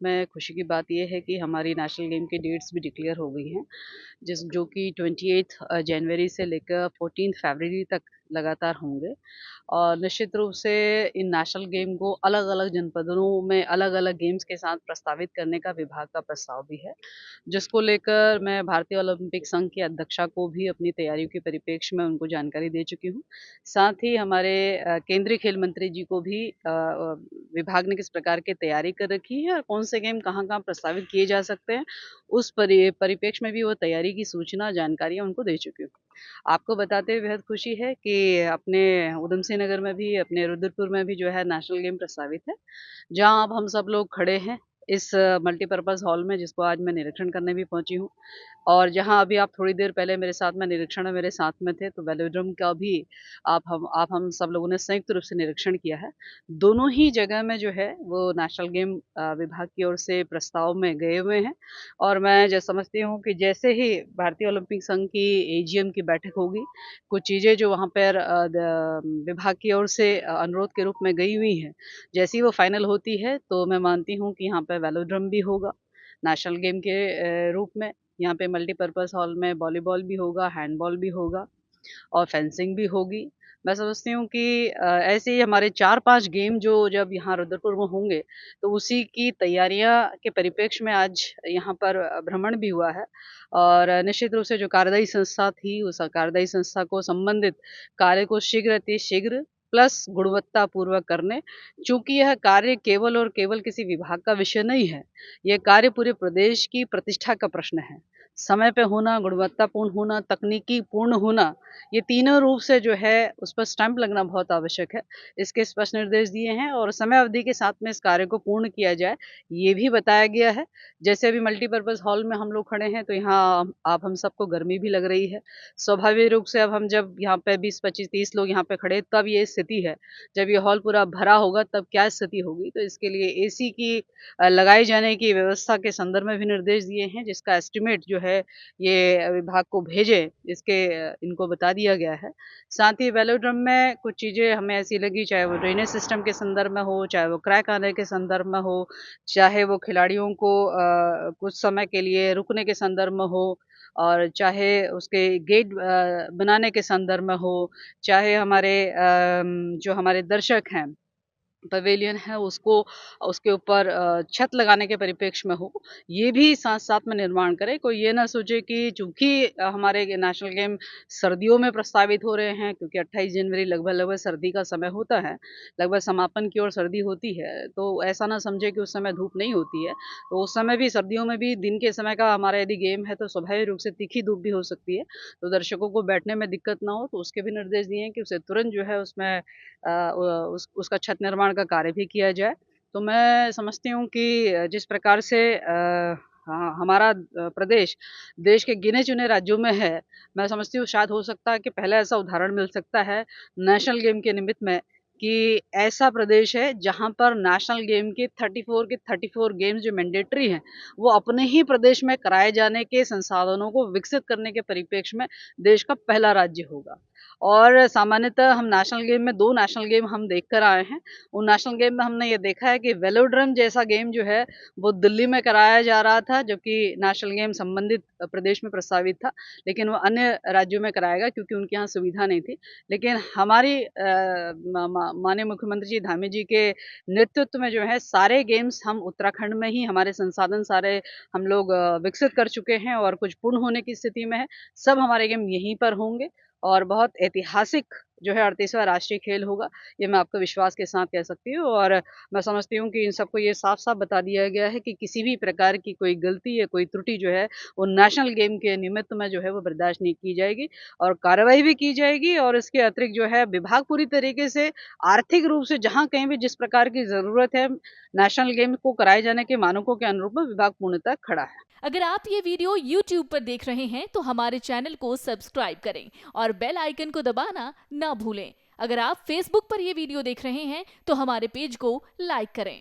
में खुशी की बात ये है कि हमारी नेशनल गेम की डेट्स भी डिक्लेयर हो गई हैं, जो कि 28 जनवरी से लेकर 14 फरवरी तक लगातार होंगे। और निश्चित रूप से इन नेशनल गेम को अलग-अलग जनपदों में अलग-अलग गेम्स के साथ प्रस्तावित करने का विभाग का प्रस्ताव भी है, जिसको लेकर मैं भारतीय ओलंपिक संघ की अध्यक्षा को भी अपनी तैयारियों के परिप्रेक्ष्य में उनको जानकारी दे चुकी हूँ। साथ ही हमारे केंद्रीय खेल मंत्री जी को भी विभाग ने किस प्रकार की तैयारी कर रखी है और कौन से गेम कहाँ-कहाँ प्रस्तावित किए जा सकते हैं, उस परिप्रेक्ष्य में भी वो तैयारी की सूचना, जानकारियाँ उनको दे चुकी हूँ। आपको बताते हुए बेहद खुशी है कि अपने उधम सिंह नगर में भी, अपने रुद्रपुर में भी जो है नेशनल गेम प्रस्तावित है, जहाँ अब हम सब लोग खड़े हैं इस मल्टीपर्पज़ हॉल में, जिसको आज मैं निरीक्षण करने भी पहुँची हूँ। और जहाँ अभी आप थोड़ी देर पहले मेरे साथ में निरीक्षण में मेरे साथ में थे, तो वेलोड्रोम का भी आप हम सब लोगों ने संयुक्त रूप से निरीक्षण किया है। दोनों ही जगह में जो है वो नेशनल गेम विभाग की ओर से प्रस्ताव में गए हुए हैं और मैं समझती हूँ कि जैसे ही भारतीय ओलंपिक संघ की एजीएम की बैठक होगी, कुछ चीज़ें जो वहाँ पर विभाग की ओर से अनुरोध के रूप में गई हुई हैं, जैसे ही वो फाइनल होती है, तो मैं मानती हूँ कि यहाँ पे वेलोड्रोम भी होगा, नेशनल गेम के रूप में। यहाँ पे मल्टीपर्पज़ हॉल में वॉलीबॉल भी होगा, हैंडबॉल भी होगा और फेंसिंग भी होगी। मैं समझती हूँ कि ऐसे ही हमारे 4-5 गेम जो जब यहाँ रुद्रपुर में होंगे, तो उसी की तैयारियाँ के परिप्रेक्ष्य में आज यहाँ पर भ्रमण भी हुआ है और निश्चित रूप से जो कार्यदायी संस्था थी, उस कार्यदायी संस्था को संबंधित कार्य को शीघ्र अतिशीघ्र प्लस गुणवत्तापूर्वक करने, चूँकि यह कार्य केवल और केवल किसी विभाग का विषय नहीं है, ये कार्य पूरे प्रदेश की प्रतिष्ठा का प्रश्न है। समय पे होना, गुणवत्तापूर्ण होना, तकनीकी पूर्ण होना, ये तीनों रूप से जो है उस पर स्टैम्प लगना बहुत आवश्यक है। इसके स्पष्ट निर्देश दिए हैं और समय अवधि के साथ में इस कार्य को पूर्ण किया जाए, ये भी बताया गया है। जैसे अभी मल्टीपर्पज़ हॉल में हम लोग खड़े हैं, तो यहाँ आप हम सबको गर्मी भी लग रही है। स्वाभाविक रूप से अब हम जब यहाँ पे 20, 25, 30 लोग यहाँ पे खड़े तब ये स्थिति है। जब ये हॉल पूरा भरा होगा तब क्या स्थिति होगी? तो इसके लिए एसी की लगाए जाने की व्यवस्था के संदर्भ में भी निर्देश दिए हैं, जिसका एस्टीमेट जो है ये विभाग को भेजें, इनको बता दिया गया है। साथ ही वेलोड्रम में कुछ चीज़ें हमें ऐसी लगी, चाहे वो ड्रेनेज सिस्टम के संदर्भ में हो, चाहे वो क्रैक आने के संदर्भ में हो, चाहे वो खिलाड़ियों को कुछ समय के लिए रुकने के संदर्भ में हो और चाहे उसके गेट बनाने के संदर्भ में हो, चाहे जो हमारे दर्शक हैं पवेलियन है उसको उसके ऊपर छत लगाने के परिप्रेक्ष्य में हो, ये भी साथ-साथ में निर्माण करें। कोई ये ना सोचे कि चूँकि हमारे नेशनल गेम सर्दियों में प्रस्तावित हो रहे हैं क्योंकि 28 जनवरी लगभग-लगभग सर्दी का समय होता है, लगभग समापन की ओर सर्दी होती है, तो ऐसा ना समझे कि उस समय धूप नहीं होती है। तो उस समय भी सर्दियों में भी दिन के समय का हमारा यदि गेम है तो स्वाभाविक रूप से तीखी धूप भी हो सकती है, तो दर्शकों को बैठने में दिक्कत ना हो, तो उसके भी निर्देश दिए हैं कि उसे तुरंत जो है उसमें उसका छत निर्माण का कार्य भी किया जाए। तो मैं समझती हूँ कि जिस प्रकार से हमारा प्रदेश देश के गिने-चुने राज्यों में है, मैं समझती हूँ शायद हो सकता है कि पहला ऐसा उदाहरण मिल सकता है नेशनल गेम के निमित्त में कि ऐसा प्रदेश है जहाँ पर नेशनल गेम के 34 गेम्स जो मैंडेटरी हैं, वो अपने ही प्रदेश में कराए जाने के संसाधनों को विकसित करने के परिप्रेक्ष्य में देश का पहला राज्य होगा। और सामान्यतः हम नेशनल गेम में 2 नेशनल गेम हम देख कर आए हैं। उन नेशनल गेम में हमने ये देखा है कि वेलोड्रम जैसा गेम जो है, वो दिल्ली में कराया जा रहा था, जबकि नेशनल गेम संबंधित प्रदेश में प्रस्तावित था, लेकिन वो अन्य राज्यों में कराया गया क्योंकि उनके यहाँ सुविधा नहीं थी। लेकिन हमारी माननीय मुख्यमंत्री जी धामी जी के नेतृत्व में जो है सारे गेम्स हम उत्तराखंड में ही हमारे संसाधन सारे हम लोग विकसित कर चुके हैं और कुछ पूर्ण होने की स्थिति में है। सब हमारे गेम यहीं पर होंगे और बहुत ऐतिहासिक जो है 38वां राष्ट्रीय खेल होगा, ये मैं आपको विश्वास के साथ कह सकती हूँ और मैं समझती हूँ कि इन सबको ये साफ-साफ बता दिया गया है कि किसी भी प्रकार की कोई गलती या कोई त्रुटि जो है, वो नेशनल गेम के निमित्त में जो है वो बर्दाश्त नहीं की जाएगी और कार्रवाई भी की जाएगी और इसके अतिरिक्त जो है विभाग पूरी तरीके से आर्थिक रूप से जहाँ कहीं भी जिस प्रकार की ज़रूरत है, नेशनल गेम को कराए जाने के मानकों के अनुरूप में विभाग पूर्णतः खड़ा है। अगर आप ये वीडियो YouTube पर देख रहे हैं तो हमारे चैनल को सब्सक्राइब करें और बेल आइकन को दबाना ना भूलें। अगर आप Facebook पर ये वीडियो देख रहे हैं तो हमारे पेज को लाइक करें।